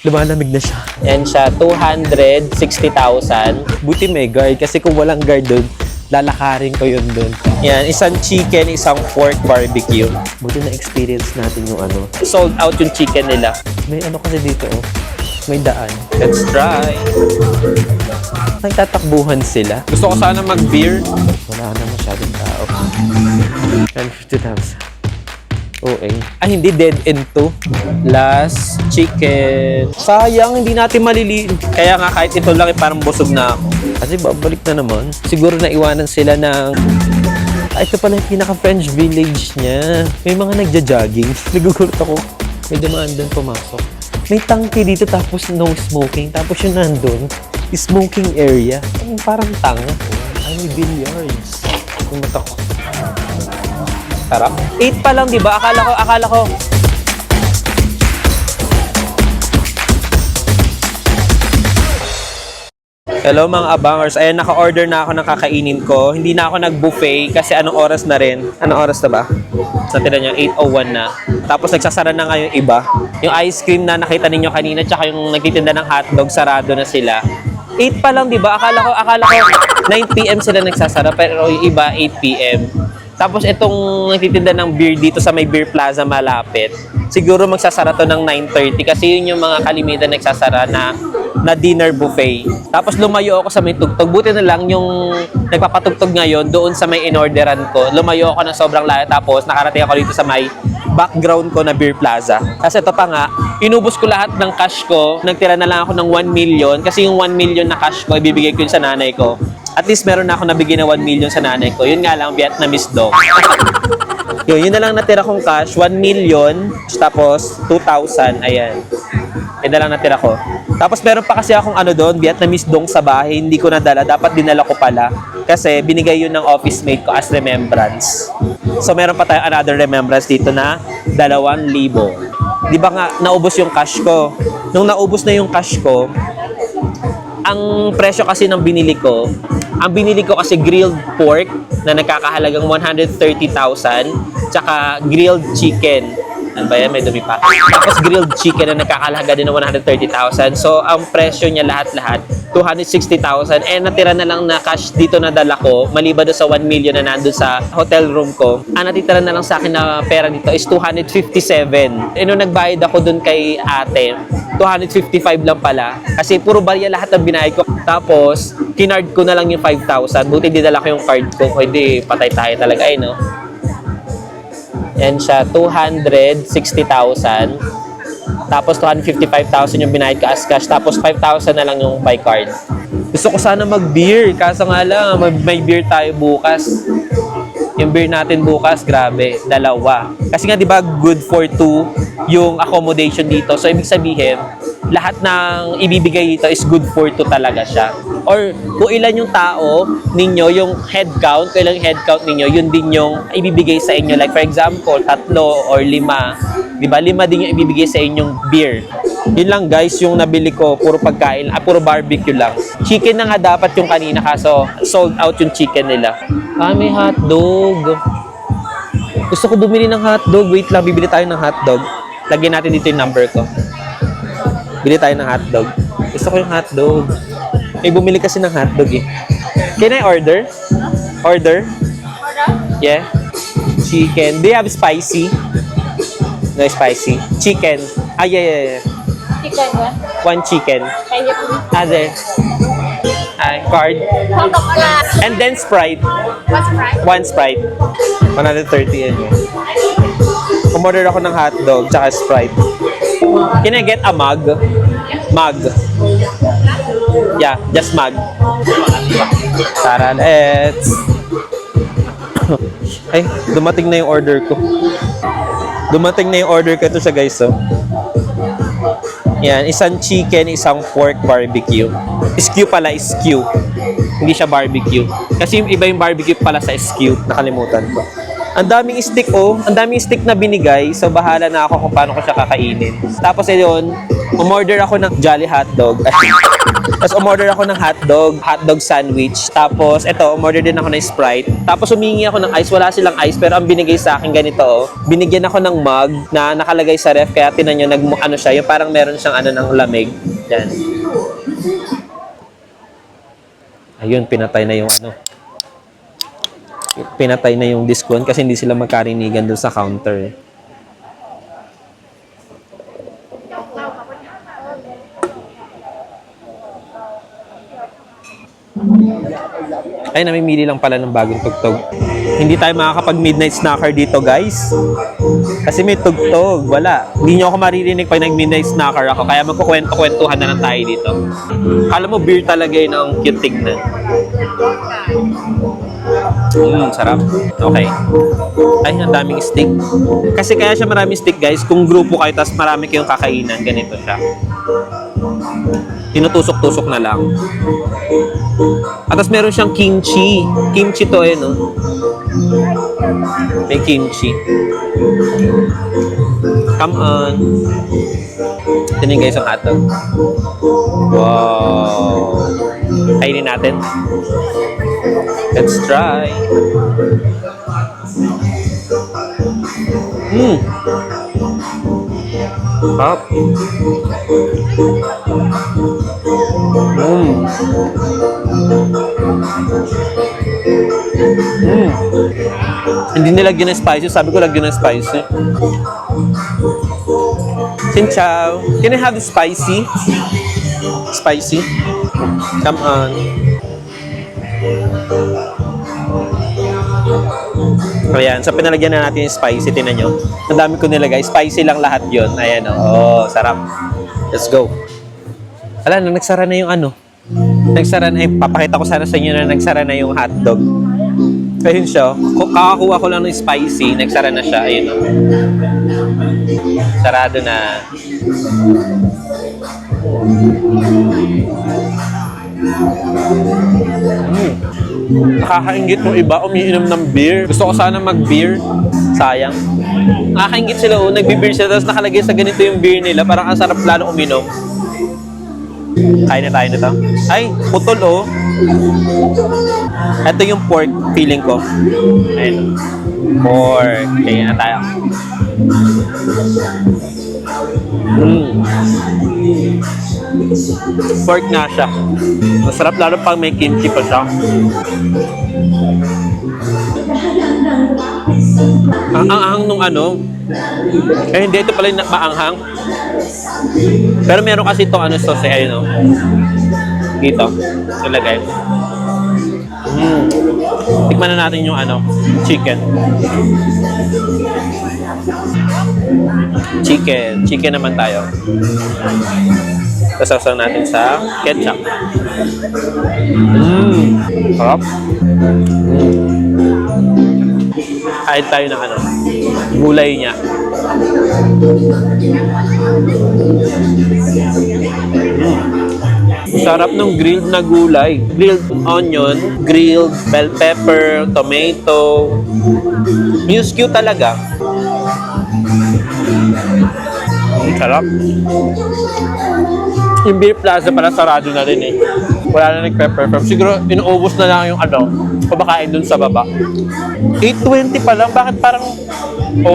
Lumalamig na siya. Yan siya, 260,000. Buti may guard kasi kung walang guard doon, lalakarin ko yun doon. Yan, isang chicken, isang pork barbecue. Buti na experience natin yung ano. Sold out yung chicken nila. May ano kasi dito oh. May daan. Let's try. Nagtatakbuhan sila. Gusto ko sana mag-beer. Wala na masyadong tao. 150,000. Okay. Hindi, dead end to. Last chicken. Sayang, hindi natin maliliin. Kaya nga kahit ito lang, parang busog na ako. Kasi babalik na naman. Siguro naiwanan sila ng... ito pala yung pinaka-French village niya. May mga nagja-jogging. Nagugulat ako. May dumaan doon pumasok. May tangke dito tapos no smoking. Tapos yung nandun, smoking area. Parang tanga. Ay, may billiards. Pumunta ko. Sarap. 8 pa lang, di ba? Akala ko. Hello mga abangers. Ayan, naka-order na ako ng kakainin ko. Hindi na ako nag-buffet kasi anong oras na rin? Anong oras na ba? Natira niyo, 8:01 na. Tapos nagsasara na nga yung iba. Yung ice cream na nakita ninyo kanina tsaka yung nagtitinda ng hotdog, sarado na sila. 8 pa lang, di ba? Akala ko 9 p.m. sila nagsasara pero yung iba 8 p.m. Tapos itong nagtitinda ng beer dito sa may beer plaza malapit, siguro magsasara to ng 9:30 kasi yun yung mga kalimitan nagsasara na dinner buffet. Tapos lumayo ako sa may tugtog. Buti na lang yung nagpapatugtog ngayon doon sa may inorderan ko. Lumayo ako ng sobrang layo tapos nakarating ako dito sa may background ko na beer plaza. Kasi ito pa nga, inubos ko lahat ng cash ko. Nagtira na lang ako ng 1 million kasi yung 1 million na cash ko, ibibigay ko yun sa nanay ko. At least meron na ako nabigay na 1 million sa nanay ko. Yun nga lang, Vietnamese dog. Yun na lang natira kong cash, 1 million, tapos 2,000, ayan. Yun na lang natira ko. Tapos meron pa kasi akong ano doon, Vietnamese dong sa bahay, hindi ko nadala. Dapat dinala ko pala. Kasi binigay yun ng office mate ko as remembrance. So meron pa tayong another remembrance dito na 2,000. Di ba nga, naubos yung cash ko. Nung naubos na yung cash ko, ang presyo kasi ng binili ko, ang binili ko kasi grilled pork na nagkakahalagang 130,000, tsaka grilled chicken. Ano ba yan? May dumi pa. Tapos grilled chicken na nagkakahalaga din ng 130,000. So, ang presyo niya lahat-lahat, 260,000. Eh, natira na lang na cash dito na dala ko, maliban doon sa 1 million na nandun sa hotel room ko. Ang natitira na lang sa akin na pera dito is 257. Eh, nung nagbayad ako dun kay ate, 255 lang pala. Kasi puro barya lahat ng binayad ko. Tapos, kinard ko na lang yung 5,000. Buti dinala ko yung card ko. Hindi, patay tayo talaga eh, no? Yan siya, 260,000. Tapos 255,000 yung binayad ko as cash. Tapos 5,000 na lang yung by card. Gusto ko sana mag-beer. Kaso nga lang, may beer tayo bukas. Yung beer natin bukas, grabe, 2. Kasi nga, di ba, good for 2 yung accommodation dito. So, ibig sabihin, lahat ng ibibigay dito is good for 2 talaga siya. Or kung ilan yung tao ninyo, yung head count, kung ilan yung head count ninyo, yun din yung ibibigay sa inyo. Like for example, 3 or 5. Diba? 5 din yung ibibigay sa inyong beer. Yun lang guys, yung nabili ko, puro pagkain, puro barbecue lang. Chicken na nga dapat yung kanina kaso sold out yung chicken nila. May hotdog. Gusto ko bumili ng hotdog. Wait lang, bibili tayo ng hotdog. Lagyan natin dito yung number ko. Bili tayo ng hotdog. Gusto ko yung hotdog. May bumili kasi ng hotdog eh. Can I order? Order? Yeah. Chicken. Do you have spicy? No spicy. Chicken. Yeah. Chicken one. 1 chicken. Kaya po. Other. Card. And then Sprite. What's price? 1 Sprite. 130 yan yun. Umorder ako ng hotdog tsaka Sprite. Can I get a mug? Mug. Yeah, just mug. Tara, let's. Ay, dumating na yung order ko. Dumating na yung order ko. Ito siya guys, oh. Yan, isang chicken, isang pork barbecue. Skew pala, skew. Hindi siya barbecue. Kasi yung iba yung barbecue pala sa skew. Nakalimutan ko. Ang daming stick, oh. Ang daming stick na binigay. So, bahala na ako kung paano ko siya kakainin. Tapos, yun, umorder ako ng Jolly Hotdog. Tapos umorder ako ng hotdog sandwich. Tapos ito, umorder din ako ng Sprite. Tapos humingi ako ng ice. Wala silang ice, pero ang binigay sa akin ganito, oh. Binigyan ako ng mug na nakalagay sa ref, kaya tinan nyo, ano siya, yung parang meron siyang ng lamig. Yan. Ayun, pinatay na yung Pinatay na yung discount kasi hindi sila magkarinigan doon sa counter. Ay, namimili lang pala ng bagong tugtog. Hindi tayo makakapag-midnight snacker dito, guys. Kasi may tugtog. Wala. Hindi nyo ako maririnig pag nag-midnight snacker ako. Kaya magkukwento-kwentuhan na lang tayo dito. Alam mo, beer talaga yun ang cute tignan. Sarap. Okay. Ay, ang daming stick. Kasi kaya siya maraming stick, guys. Kung grupo kayo, tapos marami kayong kakainan, ganito siya. Tinutusok-tusok na lang. At tapos meron siyang kimchi. Kimchi to no? May kimchi. Come on. Ito guys ang hotdog. Wow. Kainin natin. Let's try. Hop. Hindi nilagyan ng spicy. Sabi ko lagyan ng spicy. Xin chào. Can I have the spicy? Spicy? Come on. Ayan, so pinalagyan na natin yung spicy, tinan nyo. Ang dami ko nilagay, spicy lang lahat yon. Ayan sarap. Let's go. Ala, nagsara na yung nagsara na, papakita ko sana sa inyo na nagsara na yung hotdog. Ayun siya, kakakuha ko lang ng spicy, nagsara na siya, ayun sarado na. Nakakaingit yung iba, umiinom ng beer. Gusto ko sana mag-beer. Sayang. Nakakaingit sila, nagbe-beer sila, tapos nakalagay sa ganito yung beer nila. Parang ang sarap lalo uminom. Kain na tayo nito. Ay, putol Ito yung pork feeling ko. Ayun. Pork. Kaya na tayo. Pork na siya. Masarap lalo pag may kimchi pa siya. Ang anghang nung hindi, ito pala yung maanghang. Pero meron kasi itong sauce, ayun dito. Ilagay. Tikman na natin yung chicken. Chicken naman tayo. Sasaw natin sa ketchup. Sarap. Kahit tayo ng gulay niya. Sarap ng grilled na gulay. Grilled onion, grilled bell pepper, tomato. Muscu talaga. Sarap. Yung Beer Plaza pala sarado na rin Wala na nag-pepper farm. Siguro inuubos na lang yung kumakain dun sa baba. 8.20 pa lang. Bakit parang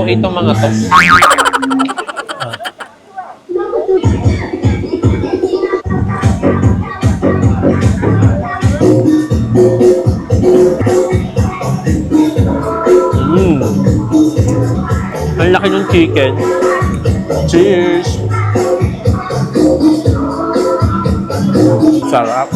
itong mga to? Ang laki ng chicken. Cheers! Sarap.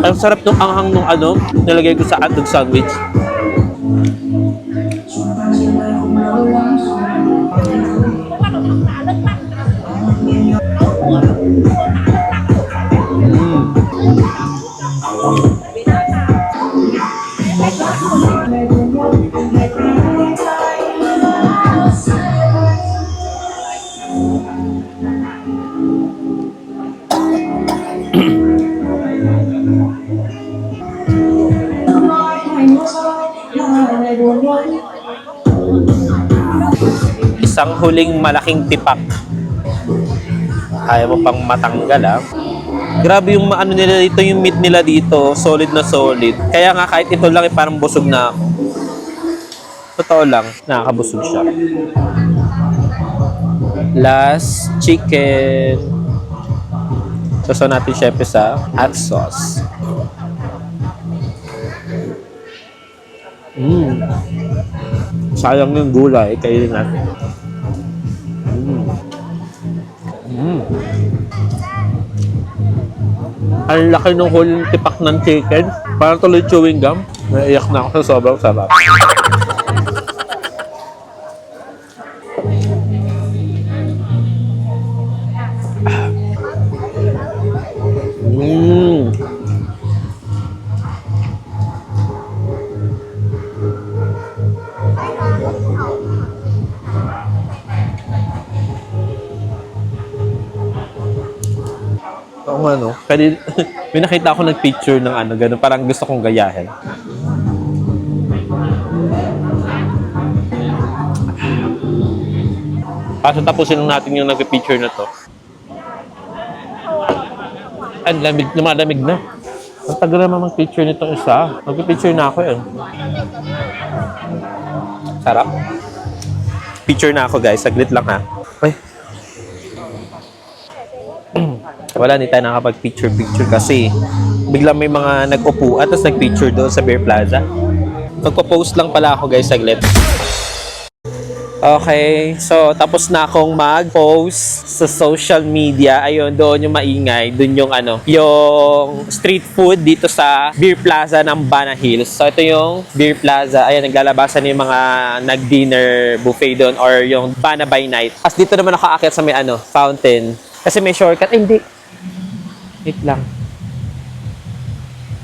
Ang sarap ng anghang nung nilagay ko sa hotdog sandwich. Isang huling malaking tipak. Kaya mo pang matanggal, ah. Grabe yung ano nila dito, yung meat nila dito, solid na solid. Kaya nga kahit ito lang, parang busog na ako. Totoo lang, nakakabusog siya. Last, chicken. Sasaw natin syempre sa hot sauce. Sayang yung gulay, kainin natin. Ang laki ng huling tipak ng chicken. Parang tuloy chewing gum. Naiyak na ako sa sobrang sarap. Oo nga, no? Pwede, may nakita ako nag-picture ng ano, gano'n. Parang gusto kong gayahin. Kaso tapusin lang natin yung nag-picture na to. Ay, lumalamig na. Ang tagal naman mag-picture nitong isa. Mag-picture na ako eh. Sarap. Picture na ako guys. Saglit lang ha. Ay. Wala, hindi tayo nakapag-picture kasi biglang may mga nag-upo at tapos nag-picture doon sa Beer Plaza. Magpo-post lang pala ako guys, saglit. Okay, so tapos na akong mag-post sa social media. Ayun, doon yung maingay, doon yung ano, yung street food dito sa Beer Plaza ng Bana Hills. So ito yung Beer Plaza. Ayan, naglalabasan yung mga nag-dinner buffet doon or yung Bana by Night. Tapos dito naman ako aakyat sa may ano, fountain. Kasi may shortcut. Ay, hindi. Wait lang.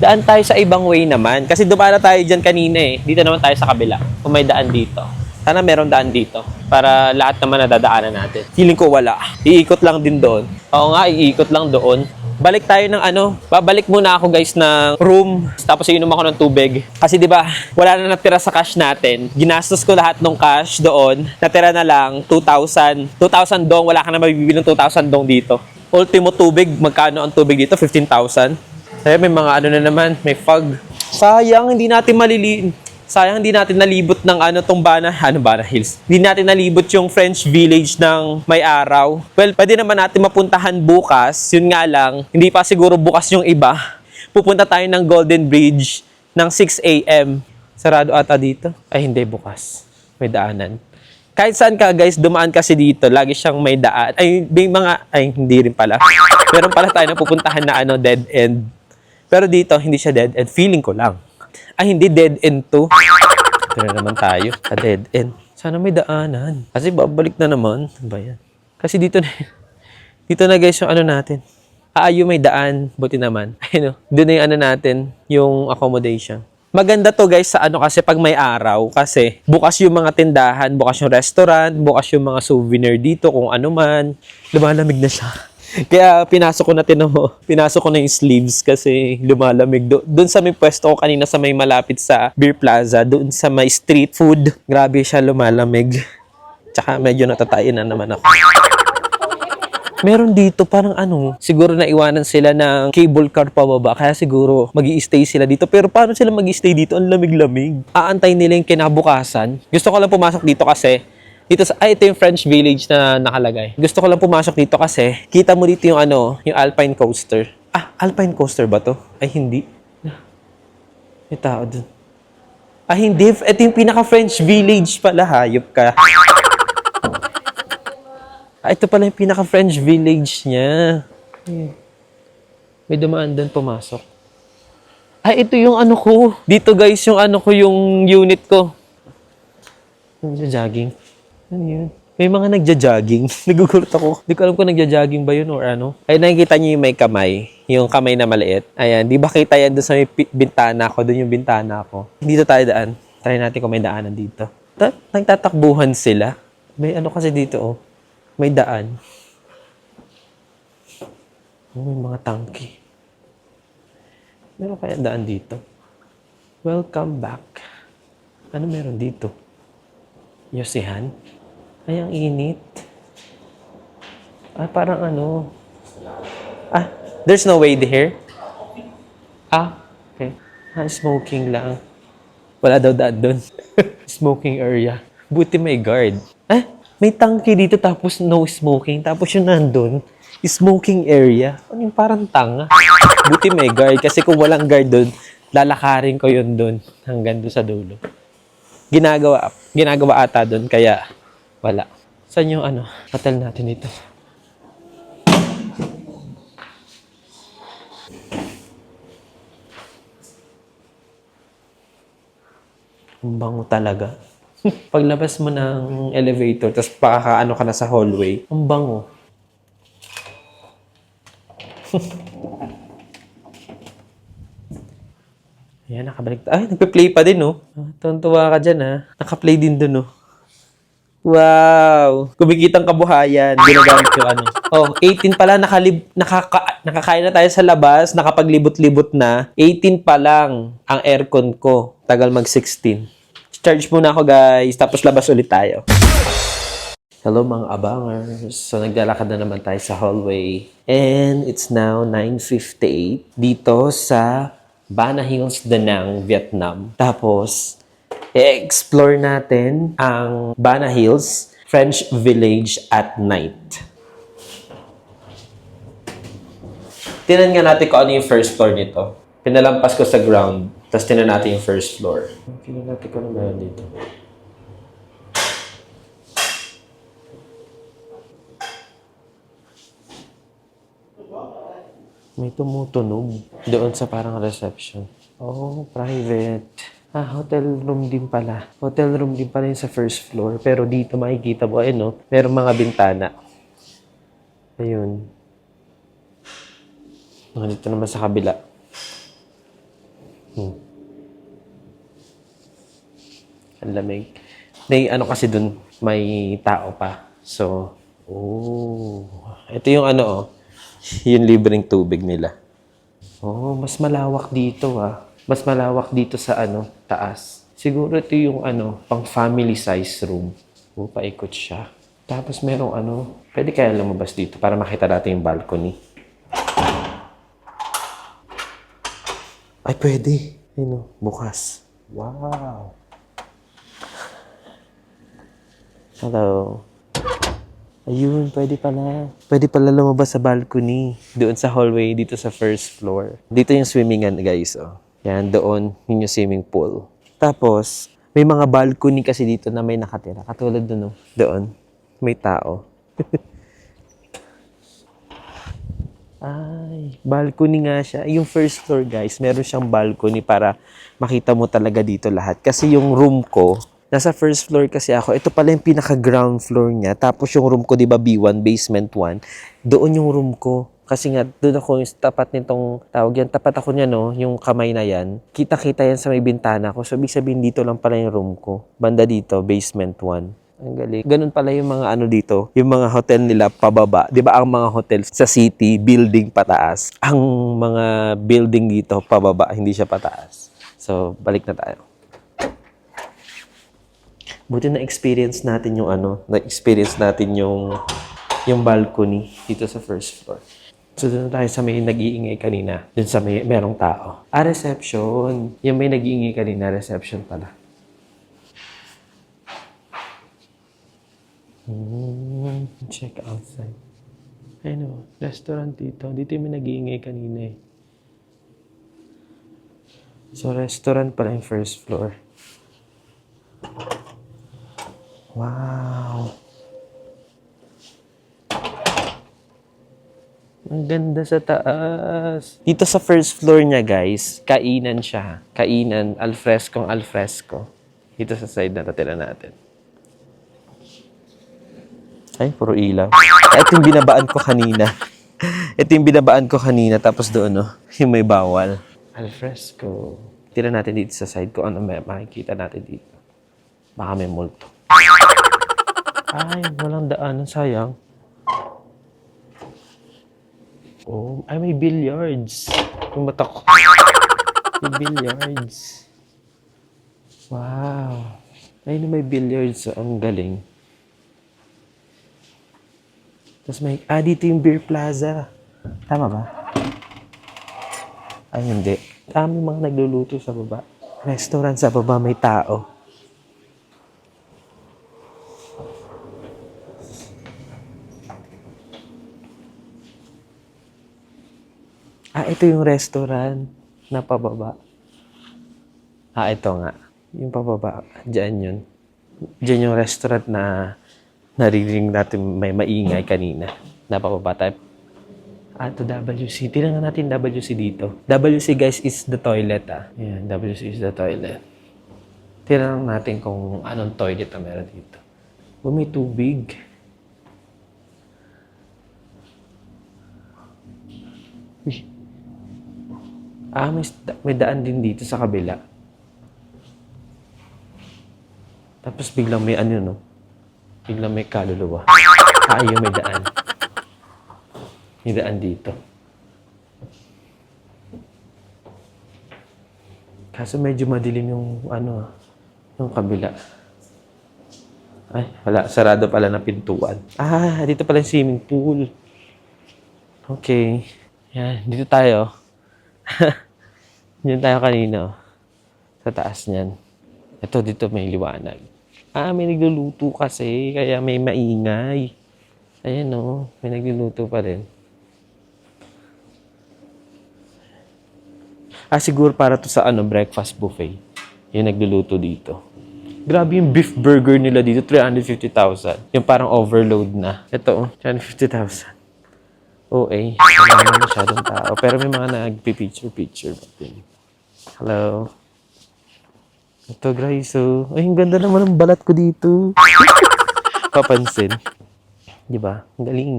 Daan tayo sa ibang way naman. Kasi dumana tayo dyan kanina eh. Dito naman tayo sa kabila. Kung may daan dito. Sana meron daan dito. Para lahat naman nadadaanan natin. Feeling ko wala. Iikot lang din doon. Oo nga, iikot lang doon. Balik tayo ng ano. Babalik muna ako guys ng room. Tapos iinom ako ng tubig. Kasi 'di ba, wala na natira sa cash natin. Ginastos ko lahat ng cash doon. Natira na lang 2,000. 2,000 dong. Wala ka na mabibili ng 2,000 dong dito. Ultimo tubig, magkano ang tubig dito? 15,000. Kaya may mga ano na naman, may fog. Sayang, hindi natin Sayang, hindi natin nalibot ng ano tong Bana Hills. Hindi natin nalibot yung French Village ng May Araw. Well, pwede naman natin mapuntahan bukas. Yun nga lang, hindi pa siguro bukas yung iba. Pupunta tayo ng Golden Bridge ng 6 a.m. Sarado ata dito. Ay, hindi bukas. May daanan. Kahit saan ka guys, dumaan kasi dito, lagi siyang may daan. Ay, hindi rin pala. Meron pala tayo na pupuntahan na ano, dead end. Pero dito, hindi siya dead end. Feeling ko lang. Ay, hindi dead end to. Ito na naman tayo, sa dead end. Sana may daanan. Kasi babalik na naman. Ano ba yan? Kasi dito na guys yung ano natin. Yung may daan. Buti naman. Ayun, doon na yung ano natin, yung accommodation. Maganda to guys sa ano kasi pag may araw kasi bukas yung mga tindahan, bukas yung restaurant, bukas yung mga souvenir dito kung ano man. Lumalamig na siya. Kaya pinasok ko na yung sleeves kasi lumalamig. Doon sa may pwesto ko kanina sa may malapit sa Beer Plaza, doon sa may street food, grabe siya lumalamig. Tsaka medyo natatayin na naman ako. Meron dito parang ano, siguro naiwanan sila ng cable car pababa kaya siguro magi-stay sila dito. Pero paano sila magi-stay dito? Ang lamig-lamig. Aantay nila yung kinabukasan. Gusto ko lang pumasok dito kasi ito yung French Village na nakalagay. Gusto ko lang pumasok dito kasi kita mo dito yung ano, yung Alpine Coaster. Alpine Coaster ba to? Ay hindi. May tao dun. Hindi. Ito yung pinaka-French Village pala. Hayop ka. Ito pala yung pinaka-French Village niya. May dumaan doon pumasok. Ito yung ano ko. Dito guys, yung ano ko, yung unit ko. Nagja-jogging. Ano yun? May mga nagja-jogging. Nagugulat ako. Hindi ko alam kung nagja-jogging ba yun or ano. Ay, nakikita niyo yung may kamay. Yung kamay na maliit. Ayan, di ba kita yan doon sa may bintana ko? Doon yung bintana ko. Dito tayo daan. Try natin kung may daanan dito. Nagtatakbuhan sila. May ano kasi dito, oh. May daan. Oh, may mga tangke. Meron kaya daan dito? Welcome back. Ano meron dito? Yosihan? Ay, ang init. Ah, parang ano. Ah, there's no way here? Ah, okay. Ah, smoking lang. Wala daw daan doon. Smoking area. Buti may guard. Ah, may tangke dito tapos no smoking. Tapos yung nandun, smoking area. Ano yung parang tanga? Buti may guard. Kasi kung walang guard doon, lalakarin ko yun doon hanggang doon sa dulo. Ginagawa ata doon, kaya wala. Saan yung ano, hotel natin dito? Ang bango talaga. Paglabas mo ng elevator, tapos ano ka na sa hallway, ang bango. Ayan, nakabalik. Ay, nagpe-play pa din, oh. Tuntua ka dyan, ha. Naka-play din dun, oh. Wow! Kumikitang kabuhayan. Ginagamit yung ano. Oh, 18 pala. Nakakain na tayo sa labas. Nakapaglibot-libot na. 18 pa lang ang aircon ko. Tagal mag-16. Charge muna ako, guys. Tapos labas ulit tayo. Hello, mga abangers. So, naglalakad na naman tayo sa hallway. And it's now 9:58 dito sa Bana Hills, Da Nang, Vietnam. Tapos, i-explore natin ang Bana Hills French Village at night. Tinan nga natin kung ano yung first floor nito. Pinalampas ko sa ground, tapos tinan natin yung first floor. Tinan natin kung ano meron dito. May tumutunog doon sa parang reception. Oh, private. Ah, hotel room din pala. Hotel room din pala yung sa first floor. Pero dito makikita mo, ayun, no? Merong mga bintana. Ayun. Dito naman sa kabila. Ang lamig. May ano kasi dun, may tao pa. So, oh. Ito yung ano, oh. Yung libreng tubig nila. Oh, mas malawak dito, ah. Mas malawak dito sa ano, taas. Siguro ito yung ano, pang family size room. Oh, paikot siya. Tapos merong ano, pwede kaya lumabas dito para makita natin yung balcony. Ay, pwede. Ayun, bukas. Wow. Hello. Ayun, pwede pala. Pwede pala lumabas sa balcony. Doon sa hallway, dito sa first floor. Dito yung swimmingan, guys. Oh. Yan, doon, yun yung swimming pool. Tapos, may mga balcony kasi dito na may nakatira. Katulad doon, oh. Doon, may tao. Ay, balcony nga siya. Yung first floor, guys, meron siyang balcony para makita mo talaga dito lahat. Kasi yung room ko, nasa first floor kasi ako. Ito pala yung pinaka-ground floor niya. Tapos yung room ko, di ba, B1, basement 1. Doon yung room ko. Kasi nga, doon ako yung tapat nitong tawag yan. Tapat ako niya, no? Yung kamay na yan. Kita-kita yan sa may bintana ko. So, ibig sabihin, dito lang pala yung room ko. Banda dito, basement 1. Ang galing. Ganun pala yung mga ano dito. Yung mga hotel nila pababa. Di ba ang mga hotel sa city, building pataas. Ang mga building dito pababa, hindi siya pataas. So, balik na tayo. Buti na-experience natin yung ano, na-experience natin yung balcony dito sa first floor. So, doon tayo sa may nag-iingay kanina. Doon sa may merong tao. Ah, reception. Yung may nag-iingay kanina, reception pala. Check outside. Ayun, restaurant dito. Dito yung may nag-iingay kanina, eh. So, restaurant pala yung first floor. Wow! Ang ganda sa taas. Dito sa first floor niya, guys, kainan siya. Kainan, alfresco. Dito sa side na tatira natin. Ay, puro ilaw. Ito yung binabaan ko kanina. Ito yung binabaan ko kanina, tapos doon, no? Yung may bawal. Alfresco. Tira natin dito sa side ko. Ano may makikita natin dito? Baka may multo. Ay, walang daan. Sayang. Oh, ay, may billiards. Yung mata ko. May billiards. Wow. Ay, may billiards. Ang galing. Tapos may, dito yung beer plaza. Tama ba? Ay, hindi. May mga nagluluto sa baba. Restaurant sa baba, may tao. Ito yung restaurant na pababa. Ito nga. Yung pababa. Diyan yun. Diyan yung restaurant na naririnig natin may maingay kanina. Na pababa tayo. Ito WC. Tingnan natin WC dito. WC guys is the toilet Ayan, WC is the toilet. Tingnan natin kung anong toilet na meron dito. May tubig. Uy. May daan din dito sa kabila. Tapos biglang may no? Biglang may kaluluwa. Ayun, may daan. May daan dito. Kaso medyo madilim yung yung kabila. Ay, wala. Sarado pala na pintuan. Dito pala yung swimming pool. Okay. Yan, dito tayo. Diyan tayo kanina. Sa taas niyan. Ito, dito may liwanag. May nagluluto kasi. Kaya may maingay. Ayan may nagluluto pa rin. Siguro para to sa breakfast buffet. Yung nagluluto dito. Grabe yung beef burger nila dito. 350,000. Yung parang overload na. Ito, 350,000. OA. Wala na masyadong tao. Pero may mga nagpi-picture. Hello. Ito, guys. Ay, ang ganda naman ng balat ko dito. Papansin. Di ba? Ang galing.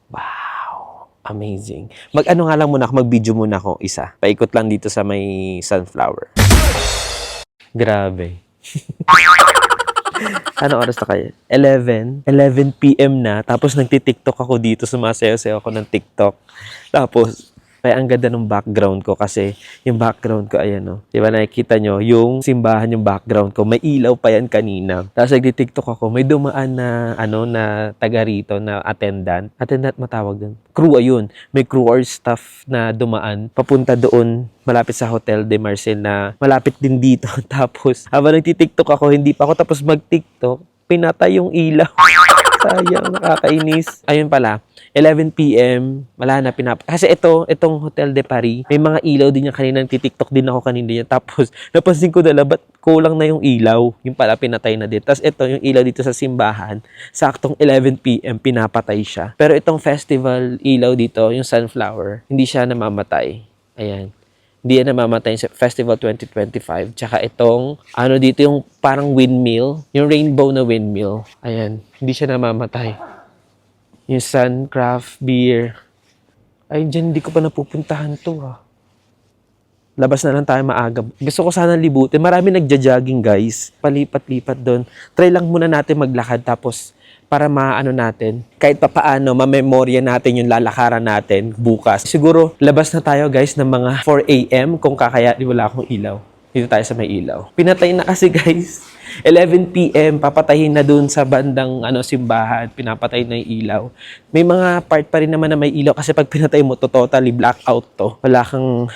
Wow. Amazing. Mag-ano nga lang muna ako. Mag-video muna ako isa. Paikot lang dito sa may sunflower. Grabe. Anong oras na kayo? 11 p.m. na. Tapos nagti-TikTok ako dito. Sumasayaw-sayaw ako ng TikTok. Tapos, kaya ang ganda ng background ko kasi yung background ko, ayan Diba nakikita nyo? Yung simbahan yung background ko. May ilaw pa yan kanina. Tapos nagti-TikTok ako. May dumaan na, na taga rito na attendant. Attendant matawag dun. Crew, ayun. May crew or staff na dumaan. Papunta doon. Malapit sa Hotel de Marcel na malapit din dito. Tapos, habang nagti-TikTok ako, hindi pa ako tapos mag-TikTok, pinatay yung ilaw. Sayang, nakakainis. Ayun pala, 11 p.m., wala na Kasi itong Hotel de Paris, may mga ilaw din yan kanina. Nagti-TikTok din ako kanina yan. Tapos, napansin ko ba't kulang na yung ilaw? Yung pala, pinatay na din. Tapos ito, yung ilaw dito sa simbahan, saktong 11 p.m., pinapatay siya. Pero itong festival ilaw dito, yung sunflower, hindi siya namamatay. Ayan. Hindi yan namamatay sa Festival 2025. Tsaka itong, dito yung parang windmill. Yung rainbow na windmill. Ayan. Hindi siya namamatay. Yung Suncraft beer. Ay, dyan hindi ko pa napupuntahan to Labas na lang tayo maaga. Gusto ko sana libutin. Marami nagja-jogging, guys. Palipat-lipat doon. Try lang muna natin maglakad tapos para natin, kahit papaano, mamemorya natin yung lalakaran natin bukas. Siguro, labas na tayo guys ng mga 4 a.m. kung kakaya, wala akong ilaw. Dito tayo sa may ilaw. Pinatay na kasi guys. 11 p.m. papatayin na dun sa bandang simbahan. Pinapatay na yung ilaw. May mga part pa rin naman na may ilaw kasi pag pinatay mo to, totally blackout to. Wala kang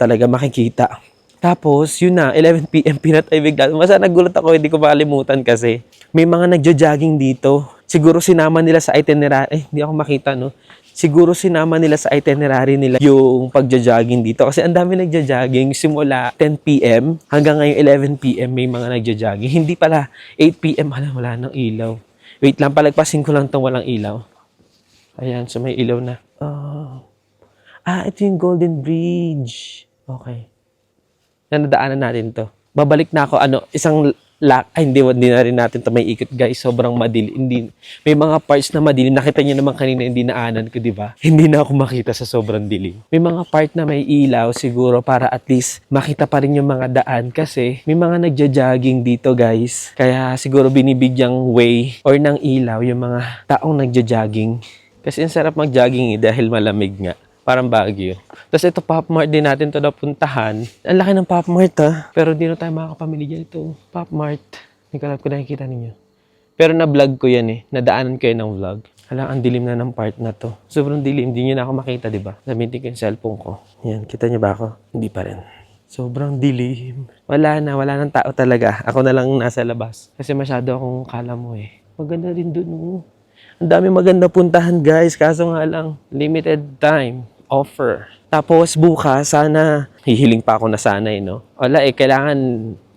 talaga makikita. Tapos, yun na, 11 p.m. pinatay bigla. Masa nagulat ako, hindi ko makalimutan kasi may mga nagja-jogging dito. Siguro sinama nila sa itinerary. Hindi ako makita, Siguro sinama nila sa itinerary nila yung pagja-jogging dito. Kasi ang dami nagja-jogging simula 10 p.m. hanggang ngayon 11 p.m. may mga nagja-jogging. Hindi pala 8 p.m. wala nang ilaw. Wait lang, palagpasin ko lang itong walang ilaw. Ayan, so may ilaw na. Ito yung Golden Bridge. Okay. Nadaanan natin to. Babalik na ako, isang hindi na rin natin ito may ikot guys. Sobrang madilim. Hindi, may mga parts na madilim. Nakita niyo naman kanina hindi naanan ko, di ba? Hindi na ako makita sa sobrang dilim. May mga part na may ilaw siguro para at least makita pa rin yung mga daan kasi may mga nagja-jogging dito guys. Kaya siguro binibigyang way or ng ilaw yung mga taong nagja-jogging. Kasi ang sarap mag-jogging dahil malamig nga. Parang Baguio. Tapos ito, Pop Mart din natin ito napuntahan. Ang laki ng Pop Mart pero hindi na tayo makakapamili dyan ito. Pop Mart. Hindi ko alam kung nakikita ninyo. Pero na-vlog ko yan eh. Nadaanan ko yan ng vlog. Hala, ang dilim na ng part na to. Sobrang dilim. Hindi nyo na ako makita, di ba? Gamitin ko yung cellphone ko. Yan, kita nyo ba ako? Hindi pa rin. Sobrang dilim. Wala nang tao talaga. Ako na lang nasa labas. Kasi masyado akong kala mo eh. Maganda rin dun oh. Ang dami maganda puntahan guys. Kaso nga lang, limited time offer. Tapos bukas, sana, hihiling pa ako na sana eh, no? Wala eh, kailangan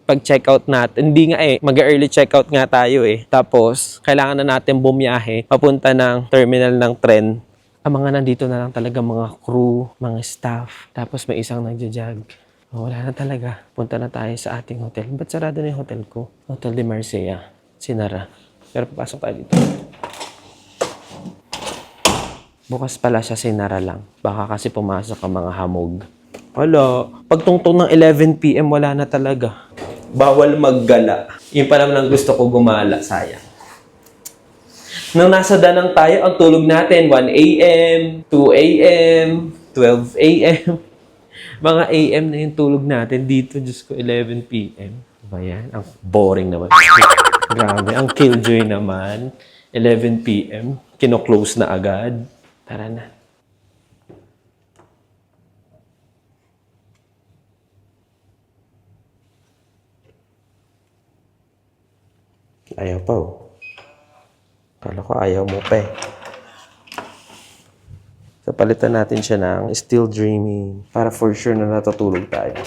pag-checkout natin. Hindi nga eh, mag-early checkout nga tayo eh. Tapos, kailangan na natin bumiyahe papunta ng terminal ng tren. Ang mga nandito na lang talaga mga crew, mga staff. Tapos may isang nagja-jog. Oh, wala na talaga. Punta na tayo sa ating hotel. Ba't sarado na yung hotel ko? Hotel de Marcea. Sinara. Pero papasok tayo dito. Bukas pala siya sinara lang. Baka kasi pumasok ang mga hamog. Wala. Pagtungtong ng 11 p.m. wala na talaga. Bawal maggala. Yun pa naman ang gusto ko gumala. Sayang. Nung nasa Danang tayo, ang tulog natin 1 a.m., 2 a.m., 12 a.m. Mga a.m. na yung tulog natin. Dito, Diyos ko, 11 p.m. Diba yan? Ang boring naman. Grabe. Ang killjoy naman. 11 p.m. Kino-close na agad. Tara na. Ayaw pa oh. Kala ko ayaw mo pa eh. So palitan natin siya ng Still Dreaming para for sure na natutulog tayo.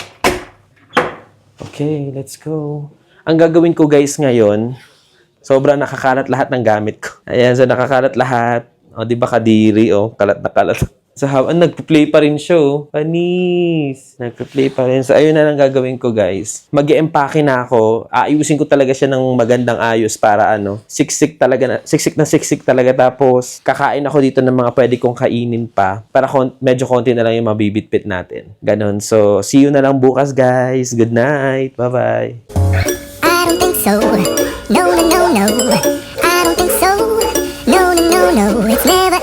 Okay, let's go. Ang gagawin ko guys ngayon, sobrang nakakalat lahat ng gamit ko. Ayan, so nakakalat lahat. O, di ba kadiri, o, kalat na kalat. So, nagpa-play pa rin siya, oh. Panis. Nagpa-play pa rin. So, ayun na lang gagawin ko, guys. Mag-i-empake na ako. Aayusin ko talaga siya ng magandang ayos para, siksik na siksik talaga. Tapos, kakain ako dito ng mga pwede kong kainin pa. Para medyo konti na lang yung mabibitbit natin. Ganon. So, see you na lang bukas, guys. Good night. Bye-bye. I don't think so. No, no, no, no. I don't think so. No, no, no, no. It's never